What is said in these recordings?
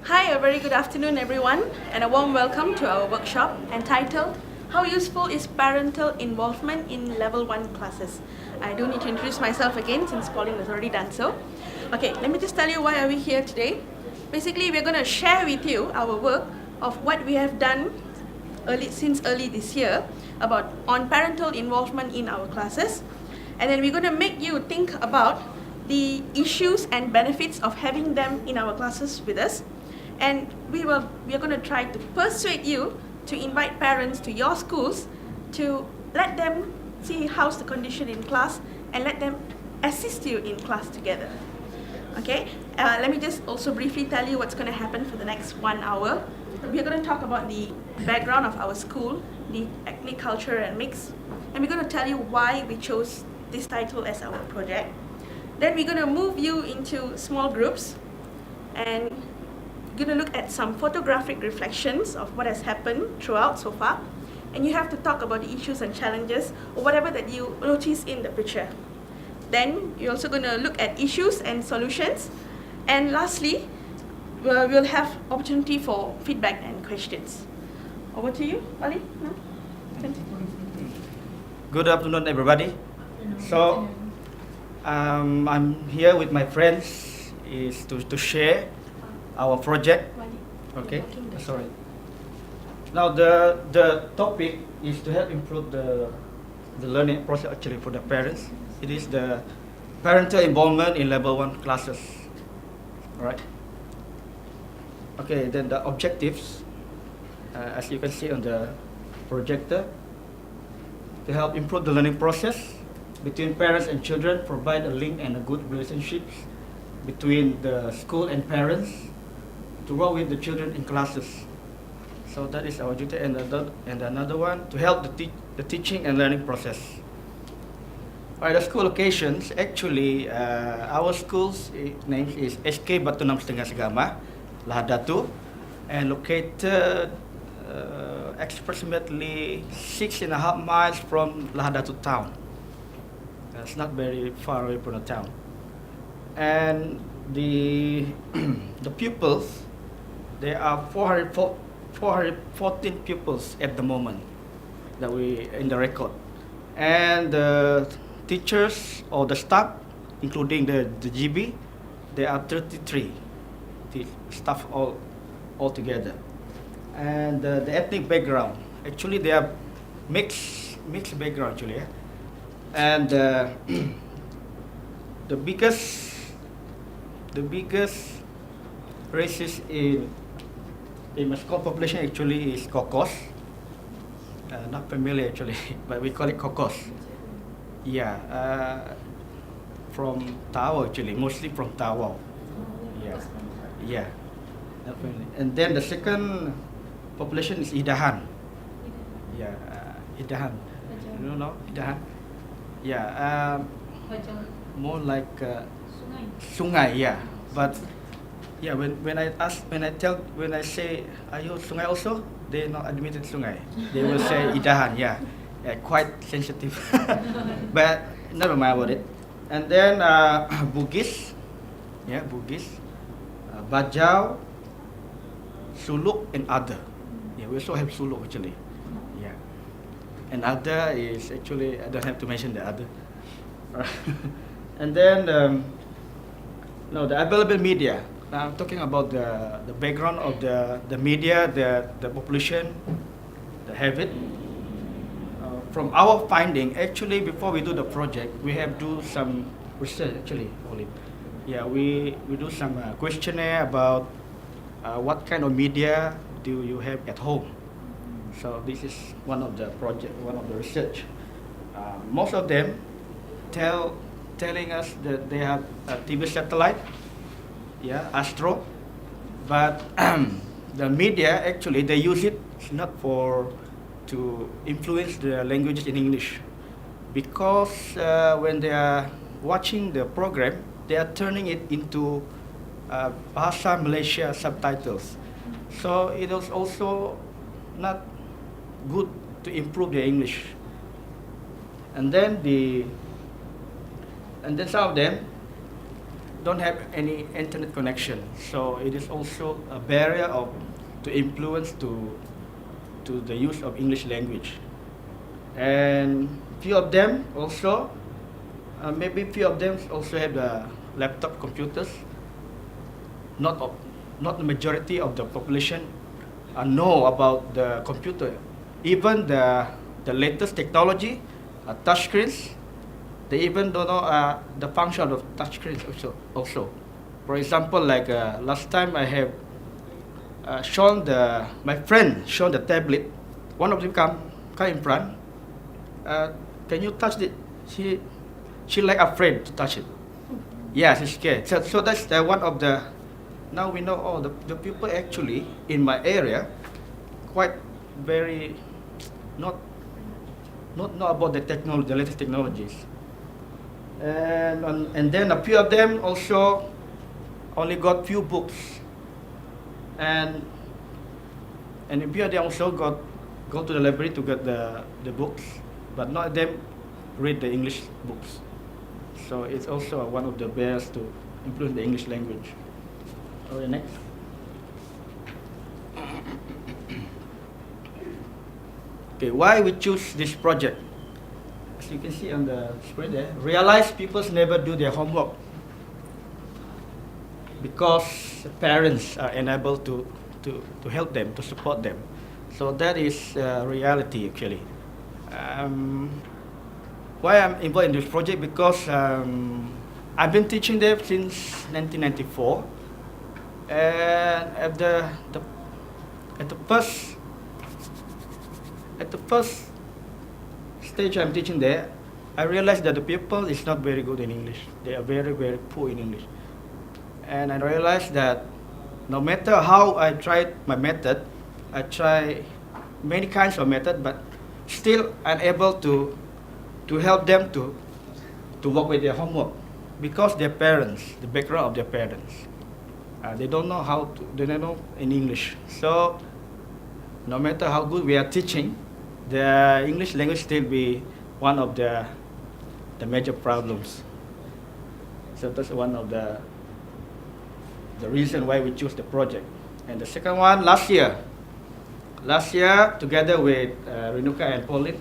Hi, a very good afternoon everyone, and a warm welcome to our workshop entitled How Useful is Parental Involvement in Level 1 Classes? I don't need to introduce myself again since Pauline has already done so. Okay, let me just tell you why are we here today. Basically, we're going to share with you our work of what we have done since early this year on parental involvement in our classes. And then we're going to make you think about the issues and benefits of having them in our classes with us. And we are going to try to persuade you to invite parents to your schools to let them see how's the condition in class and let them assist you in class together. Okay, let me just also briefly tell you what's going to happen for the next 1 hour. We're going to talk about the background of our school, the ethnic culture and mix, and we're going to tell you why we chose this title as our project. Then we're going to move you into small groups and we're going to look at some photographic reflections of what has happened throughout so far, and you have to talk about the issues and challenges or whatever that you notice in the picture. Then you're also going to look at issues and solutions, and lastly we'll have opportunity for feedback and questions. Over to you, Varley. No? Good afternoon, everybody. So I'm here with my friends is to share our project. Okay, sorry. Now the topic is to help improve the learning process actually for the parents. It is the parental involvement in level 1 classes. All right. Okay, then the objectives, as you can see on the projector, to help improve the learning process between parents and children, provide a link and a good relationships between the school and parents, to work with the children in classes. So that is our duty, and another one to help the teaching and learning process. Alright, the school locations, actually our school's name is SK Batu 6.5, Lahadatu, and located approximately 6.5 miles from Lahadatu town. It's not very far away from the town. And the pupils, there are 414 pupils at the moment that we in the record, and the teachers or the staff, including the GB, there are 33 staff all together. And the ethnic background, actually they are mixed background actually, yeah? And the biggest races in my school population actually is Kokos. Not familiar actually, but we call it Kokos. Yeah, from Tawau actually, mostly from Tawau. Yeah, not familiar. And then the second population is Idahan. Yeah, Idahan. You know Idahan? Yeah, more like Sungai. Yeah, but yeah, when I say, are you Sungai also? They not admitted Sungai. They will say Idahan. Yeah, quite sensitive. But never mind about it. And then Bugis, yeah, Bugis, Bajau, Suluk, and other. Yeah, we also have Suluk actually. Yeah, and other is actually I don't have to mention the other. And then the available media. Now I'm talking about the background of the media, the population, the habit. From our finding, actually, before we do the project, we have do some research actually. Yeah, we do some questionnaire about what kind of media do you have at home. So this is one of the research. Most of them telling us that they have a TV satellite, yeah, Astro, but the media actually they use it not to influence the languages in English, because when they are watching the program, they are turning it into Bahasa Malaysia subtitles. So it is also not good to improve their English. And then some of them don't have any internet connection. So it is also a barrier to influence to the use of English language. And few of them also, maybe few of them also have the laptop computers. Not the majority of the population know about the computer. Even the latest technology, touchscreens, they even don't know the function of touchscreens also. For example, like last time I have my friend shown the tablet. One of them come in front. Can you touch it? She like afraid to touch it. Yeah, she's scared. So that's one of the. Now we know the people actually in my area quite very not know about the latest technologies. And then a few of them also only got few books, and a few of them also go to the library to get the books, but not them read the English books. So it's also one of the barriers to improve the English language. Okay, next. Okay, why we choose this project? As you can see on the screen there, realize pupils never do their homework because parents are unable to help them, to support them. So that is reality actually. Why I'm involved in this project? Because I've been teaching them since 1994, and at the first stage I'm teaching there, I realized that the pupil is not very good in English. They are very, very poor in English. And I realized that no matter how I tried my method, I try many kinds of method, but still unable to help them to work with their homework because their parents, the background of their parents, they don't know they don't know in English. So no matter how good we are teaching, the English language still be one of the major problems. So that's one of the reason why we choose the project. And the second one, last year together with Renuka and Pauline,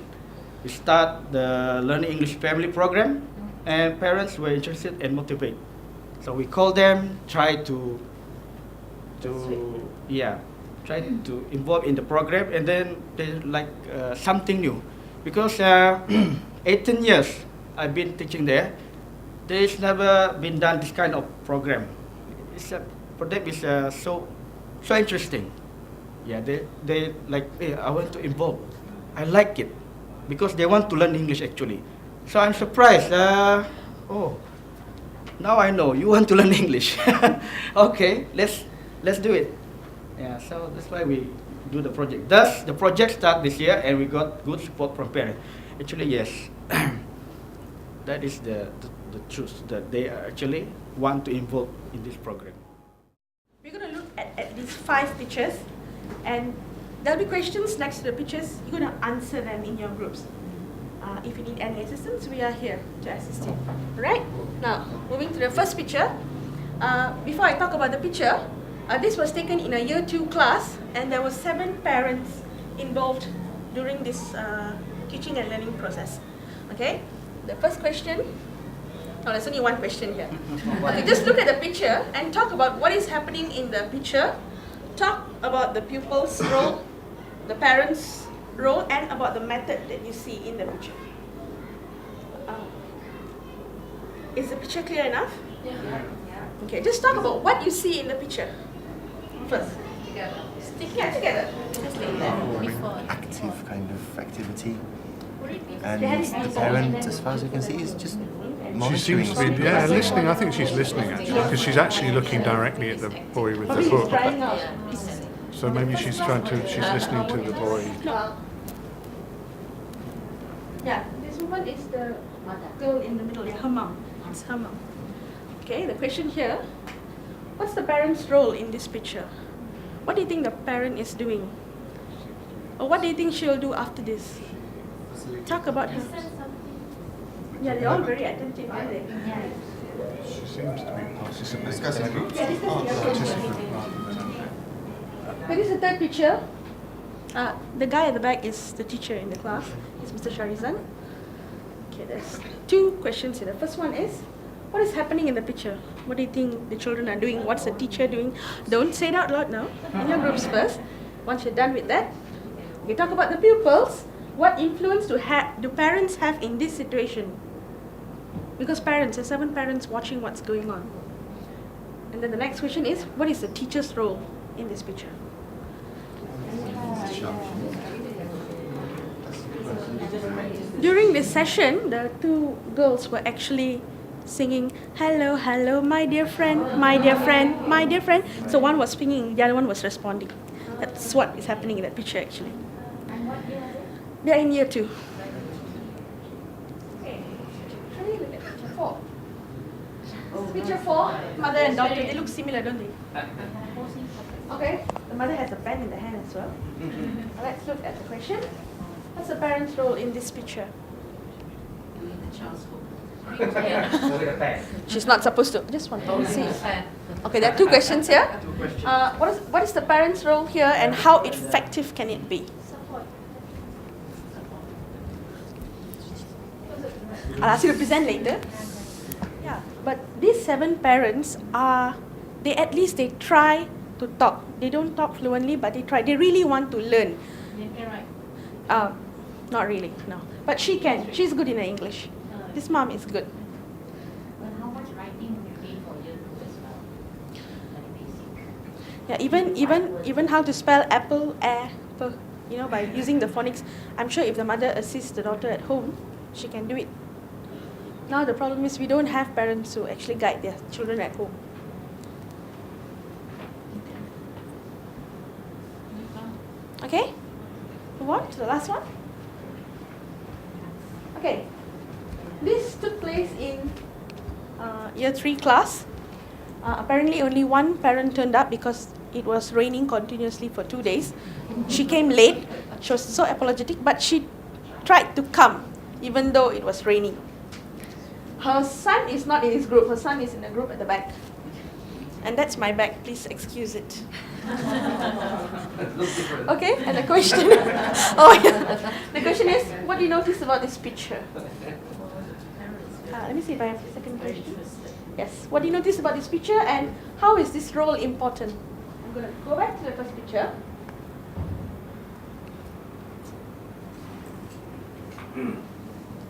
we start the Learning English Family program, and parents were interested and motivated. So we call them, try to involve in the program, and then they like something new, because 18 years I've been teaching there. There's never been done this kind of program. For them it's so interesting. Yeah, they like, hey, I want to involve. I like it because they want to learn English actually. So I'm surprised. Oh, now I know you want to learn English. Okay, let's do it. Yeah, so that's why we do the project. Thus, the project started this year, and we got good support from parents. Actually, yes, that is the truth, that they actually want to involve in this program. We're going to look at these 5 pictures, and there'll be questions next to the pictures. You're going to answer them in your groups. If you need any assistance, we are here to assist you. Alright? Now, moving to the first picture. Before I talk about the picture, this was taken in a year 2 class, and there were 7 parents involved during this teaching and learning process. Okay? The first question, there's only one question here. Okay, just look at the picture and talk about what is happening in the picture. Talk about the pupil's role, the parents' role, and about the method that you see in the picture. Is the picture clear enough? Yeah. Okay, just talk about what you see in the picture first. Together. Together. Active kind of activity. And the parent, as far as I can see, is just monitoring. She seems to be, listening. I think she's listening actually, because she's actually looking directly at the boy with the book. So maybe she's listening to the boy. Yeah, this woman is the girl in the middle, her mom. It's her mom. Okay, the question here, what's the parent's role in this picture? What do you think the parent is doing? Or what do you think she'll do after this? Talk about her. Yeah, they're all very attentive, aren't they? She seems to be participating. Discussing groups. Participant rather than What is the third picture? The guy at the back is the teacher in the class. It's Mr. Sharizan. Okay, there's two questions here. The first one is, what is happening in the picture? What do you think the children are doing? What's the teacher doing? Don't say it out loud now. In your groups first. Once you're done with that, we talk about the pupils. What influence do parents have in this situation? Because there's 7 parents watching what's going on. And then the next question is, what is the teacher's role in this picture? During this session, the 2 girls were actually singing, hello, hello, my dear friend, my dear friend, my dear friend. So one was singing, the other one was responding. That's what is happening in that picture actually. They are in year 2. Okay. Look at picture 4. Picture 4, mother and daughter, they look similar, don't they? Okay, the mother has a pen in the hand as well. Now let's look at the question. What's the parent's role in this picture? She's not supposed to. Just want to see. Okay, there are 2 questions here. What is the parent's role here and how effective can it be? I'll ask you to present later. Yeah, but these 7 parents at least they try to talk. They don't talk fluently, but they try. They really want to learn. Not really, no. But she can. She's good in her English. This mom is good. But how much writing will be for year 2 as well? Very basic. Yeah, even how to spell apple, by using the phonics. I'm sure if the mother assists the daughter at home, she can do it. Now the problem is we don't have parents who actually guide their children at home. Okay, move on to the last one. Okay, this took place in year 3 class. Apparently only one parent turned up because it was raining continuously for 2 days. She came late. She was so apologetic, but she tried to come even though it was raining. Her son is not in this group. Her son is in a group at the back. And that's my bag. Please excuse it. Okay, and the question. The question is, what do you notice about this picture? Let me see if I have the second question. Yes. What do you notice about this picture and how is this role important? I'm going to go back to the first picture.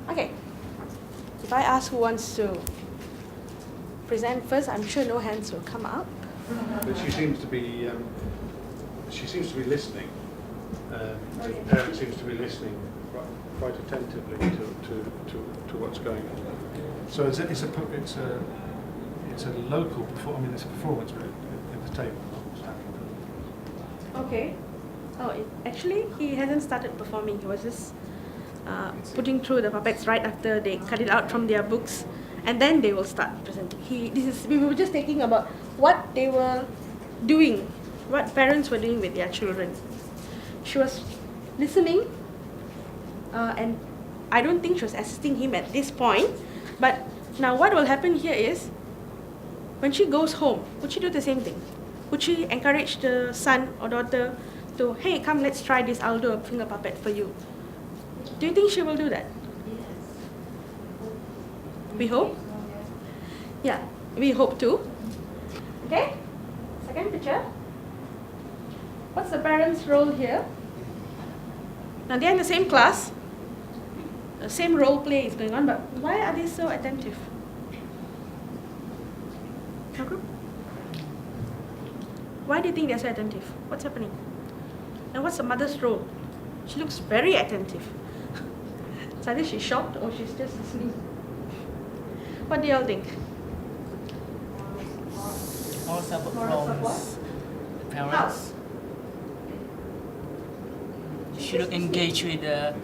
Okay. If I ask who wants to present first, I'm sure no hands will come up. But she seems to be listening. The parent seems to be listening quite attentively to what's going on. So it's a local performance. It's a performance at the table. Okay. Actually, he hasn't started performing. He was just putting through the puppets right after they cut it out from their books, and then they will start presenting. We were just thinking about what they were doing, what parents were doing with their children. She was listening, and I don't think she was assisting him at this point. But now what will happen here is, when she goes home, would she do the same thing? Would she encourage the son or daughter to, hey, come, let's try this, I'll do a finger puppet for you? Do you think she will do that? We hope? Yeah, we hope too. Okay, second picture. What's the parents' role here? Now they're in the same class. The same role play is going on, but why are they so attentive? Your group? Why do you think they're so attentive? What's happening? And what's the mother's role? She looks very attentive. It's either she's shocked or she's just listening. What do y'all think? Moral support Moral from support? parents. Should engage with the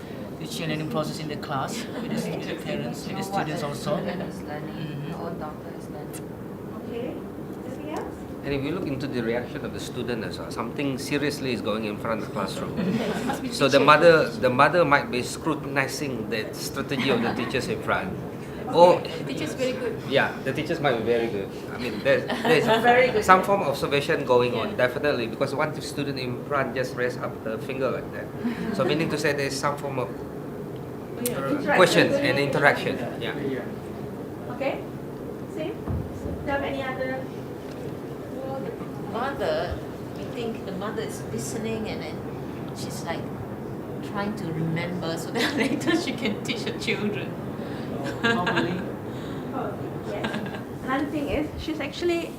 teaching learning process in the class, with the parents, with the students also. Is learning. Our own daughter is learning. Okay. Anything else? And if you look into the reaction of the student as well, something seriously is going in front of the classroom. Must be So the mother might be scrutinizing the strategy of the teachers in front. Oh, The teacher's very good. yeah, the teachers might be very good. I mean, there's Very good. some form of observation going on, definitely, because one student in front just raised up the finger like that. So meaning to say there's some form of question and interaction. Yeah. Okay? Same? Do you have any other? Mother, we think the mother is listening and then she's like trying to remember so that later she can teach her children. Probably. Yes. Another thing is she's actually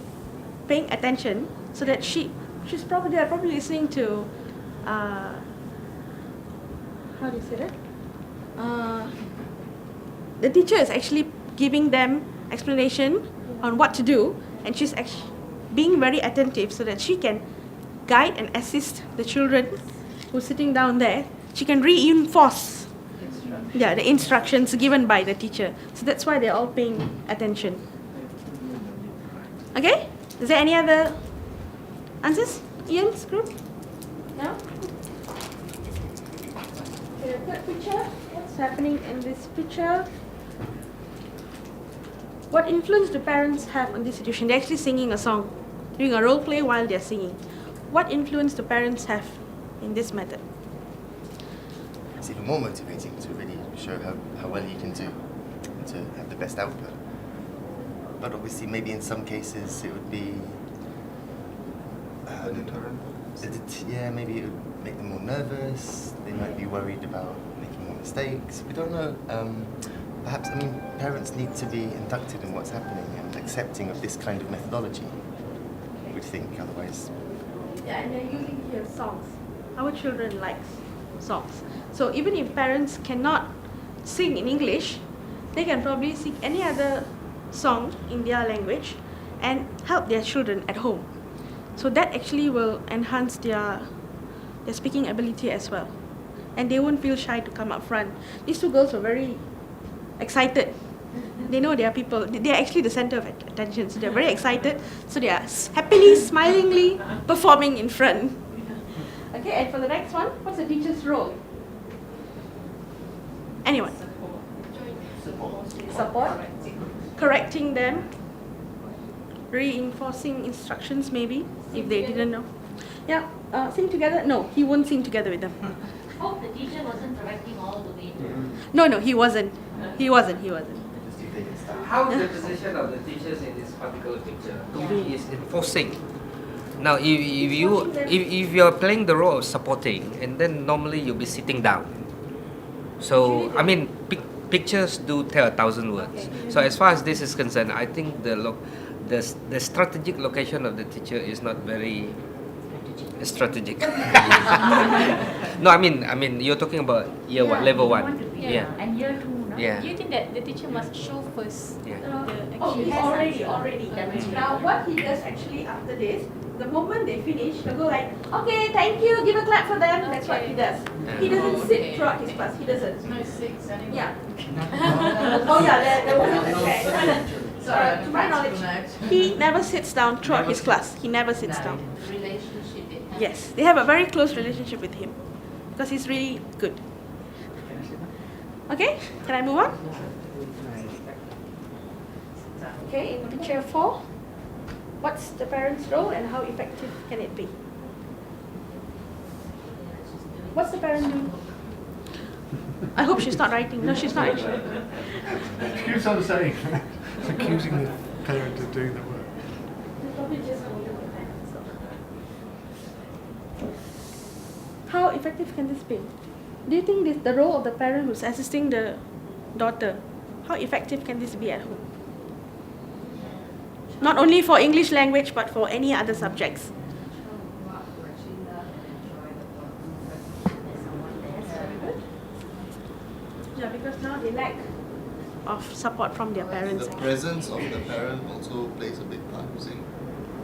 paying attention so that they're probably listening to how do you say that? The teacher is actually giving them explanation on what to do, and she's actually being very attentive so that she can guide and assist the children who's sitting down there. She can reinforce the instructions given by the teacher. So that's why they're all paying attention. Okay? Is there any other answers? Ian's group? No? Okay, the third picture. What's happening in this picture? What influence do parents have on this situation? They're actually singing a song, doing a role play while they're singing. What influence do parents have in this method? It's even more motivating to really show how well you can do and to have the best output. But obviously, maybe in some cases it would be yeah, maybe it would make them more nervous. They might be worried about making more mistakes. We don't know. Perhaps, I mean, parents need to be inducted in what's happening and accepting of this kind of methodology. We'd think, otherwise. Yeah, and they're using here songs. Our children like songs. So even if parents cannot sing in English, they can probably sing any other song in their language and help their children at home. So that actually will enhance their speaking ability as well. And they won't feel shy to come up front. These two girls were very excited. They know they are people. They are actually the center of attention. So they're very excited. So they are happily, smilingly performing in front. Okay, and for the next one, what's the teacher's role? Anyone? Support. Correcting them. Reinforcing instructions maybe, if they didn't know. Yeah, sing together? No, he won't sing together with them. Hope the teacher wasn't correcting all the way through. No, he wasn't. He wasn't. How is the position of the teachers in this particular picture? To me, is enforcing. Now, if you're playing the role of supporting, and then normally you'll be sitting down. So I mean, pictures do tell 1,000 words. So as far as this is concerned, I think the strategic location of the teacher is not very strategic. No, I mean, you're talking about year one, level one. Yeah. And year 2, no? Yeah. Do you think that the teacher must show first? Yeah. He's already demonstrated. Now what he does actually after this, the moment they finish, he'll go like, okay, thank you, give a clap for them. That's what he does. He doesn't sit throughout his class. He doesn't. No, 6 anymore. Yeah. Oh yeah, there was a check. So to my knowledge, he never sits down throughout his class. He never sits down. Relationship they have. Yes, they have a very close relationship with him because he's really good. Okay, can I move on? Okay, in picture 4, what's the parent's role and how effective can it be? What's the parent doing? I hope she's not writing. No, she's not actually. Keeps on saying, it's accusing the parent of doing the work. Probably just holding the pen, so. How effective can this be? Do you think this, the role of the parent who's assisting the daughter, how effective can this be at home? Not only for English language, but for any other subjects. Yeah, because now they lack of support from their parents. The presence of the parent also plays a big part, you see,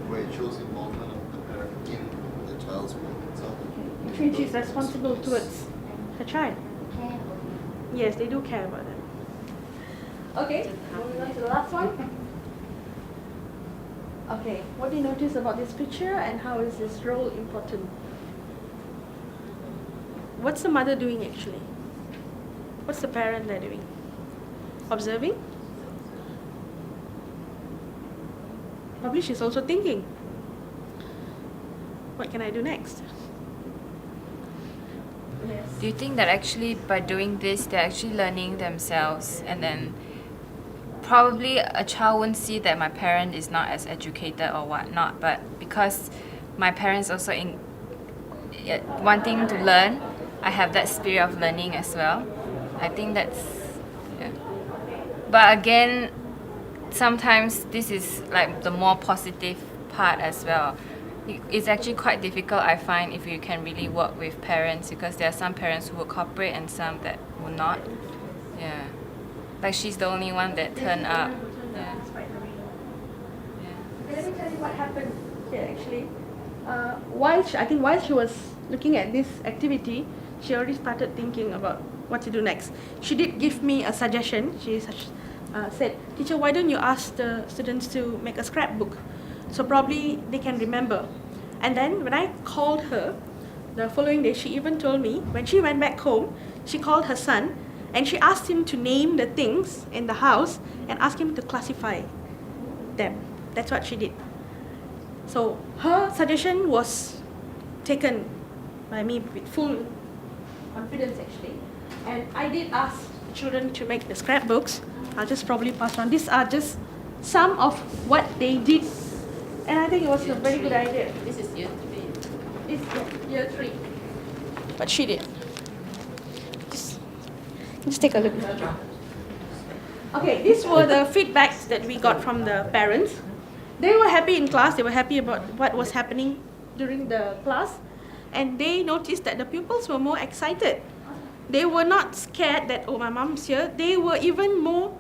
where it shows involvement of the parent in the child's work itself. Which means she's responsible towards her child. Yes, they do care about them. Okay, moving on to the last one. Okay, what do you notice about this picture and how is this role important? What's the mother doing actually? What's the parent there doing? Observing? probably she's also thinking, what can I do next? Yes. Do you think that actually by doing this, they're actually learning themselves, and then probably a child won't see that my parent is not as educated or whatnot, but because my parents also wanting to learn, I have that spirit of learning as well. I think that's, yeah. But again, sometimes this is like the more positive part as well. It's actually quite difficult, I find, if you can really work with parents, because there are some parents who will cooperate and some that will not. Yeah. Like she's the only one that turned up. Yeah. Okay, let me tell you what happened here actually. While she was looking at this activity, she already started thinking about what to do next. She did give me a suggestion. She said, "Teacher, why don't you ask the students to make a scrapbook? So probably they can remember." And then when I called her the following day, she even told me when she went back home, she called her son and she asked him to name the things in the house and ask him to classify them. That's what she did. So her suggestion was taken by me with full confidence actually. And I did ask the children to make the scrapbooks. I'll just probably pass on. These are just some of what they did. And I think it was a very good idea. This is year 3. It's year 3. But she did. Just take a look. Okay, these were the feedbacks that we got from the parents. They were happy in class. They were happy about what was happening during the class. And they noticed that the pupils were more excited. They were not scared that, oh, my mom's here. They were even more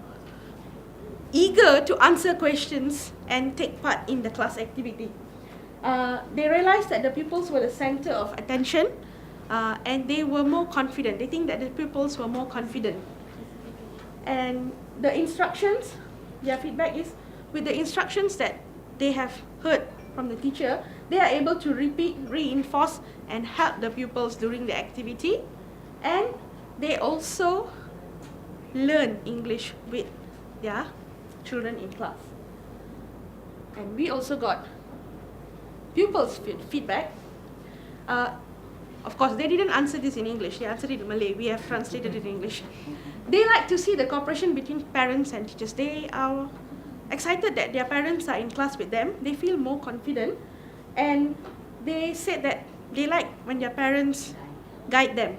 eager to answer questions and take part in the class activity. They realized that the pupils were the center of attention and they were more confident. They think that the pupils were more confident. And the instructions, their feedback is, with the instructions that they have heard from the teacher, they are able to repeat, reinforce, and help the pupils during the activity. And they also learn English with their children in class. And we also got pupils' feedback. Of course, they didn't answer this in English. They answered it in Malay. We have translated it in English. They like to see the cooperation between parents and teachers. They are excited that their parents are in class with them. They feel more confident. And they said that they like when their parents guide them.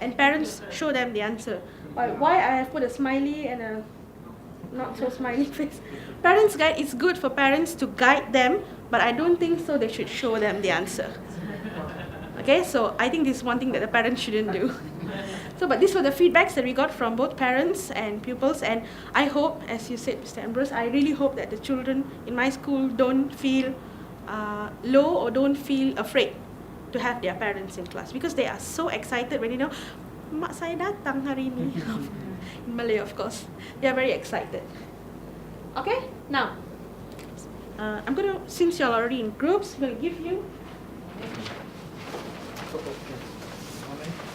And parents show them the answer. Why I have put a smiley and a not so smiley face. Parents guide, it's good for parents to guide them, but I don't think so they should show them the answer. Okay, so I think this is one thing that the parents shouldn't do. So, but these were the feedbacks that we got from both parents and pupils, and I hope, as you said, Mr. Ambrose, I really hope that the children in my school don't feel low or don't feel afraid to have their parents in class, because they are so excited when, you know, mak saya datang hari ni. In Malay, of course. They are very excited. Okay, now, I'm going to, since you're already in groups, I'm going to give you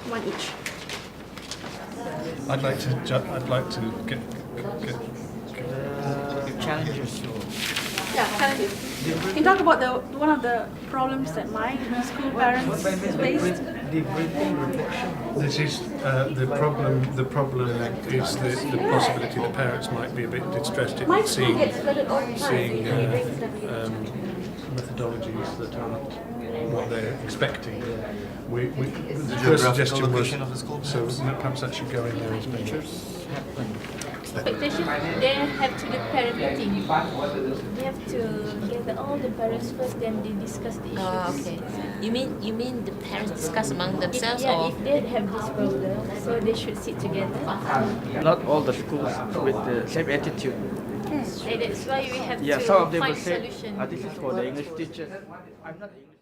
one each. I'd like to get Challenges. Yeah, challenges. You can talk about one of the problems that my school parents faced. This is the problem. The problem is the possibility that parents might be a bit distressed My in school gets flooded all the time. seeing methodologies that aren't what they're expecting. The first suggestion was so perhaps that should go in there as pictures. Expectation, they have to do parent meeting. They have to gather all the parents first, then they discuss the issues. Oh, okay. You mean the parents discuss among themselves, or? If they have this problem, so they should sit together. Not all the schools with the same attitude. And that's why we have Yeah, to some of them will find say, solution. this is for the English teachers. I'm not English.